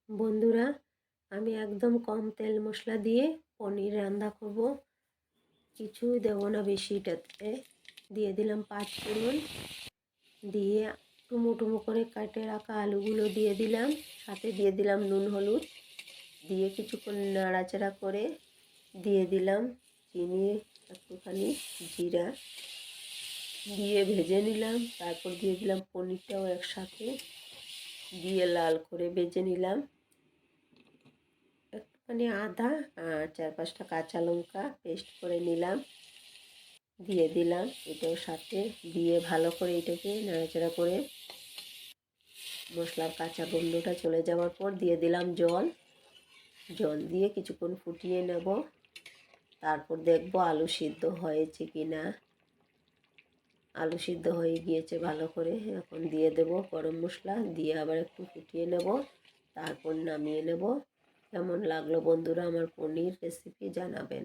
বন্ধুরা, আমি একদম কম তেল মশলা দিয়ে পনির রান্না করব। কিছুই দেব না বেশিটাতে। দিয়ে দিলাম 5 ফোড়ন, দিয়ে টুমো টুমো করে কেটে রাখা আলুগুলো দিয়ে দিলাম, সাথে দিয়ে দিলাম নুন হলুদ, দিয়ে কিছুক্ষণ নাড়াচাড়া করে দিয়ে দিলাম চিনি, একটুখানি জিরা দিয়ে ভেজে নিলাম। তারপর দিয়ে দিলাম পনিরটাও একসাথে দিয়ে লাল করে ভেজে নিলাম। একটুখানি আদা আর 4-5টা কাঁচা লঙ্কা পেস্ট করে নিলাম, দিয়ে দিলাম। এটাও সাথে দিয়ে ভালো করে এটাকে নাড়াচাড়া করে মশলার কাঁচা গন্ধটা চলে যাওয়ার পর দিয়ে দিলাম জল। জল দিয়ে কিছুক্ষণ ফুটিয়ে নেব। তারপর দেখব আলু সিদ্ধ হয়েছে কি না। আলু সিদ্ধ হয়ে গিয়েছে ভালো করে। এখন দিয়ে দেব গরম মশলা, দিয়ে আবার একটু ফুটিয়ে নেব, তারপর নামিয়ে নেব। কেমন লাগলো বন্ধুরা আমার পনির রেসিপি জানাবেন।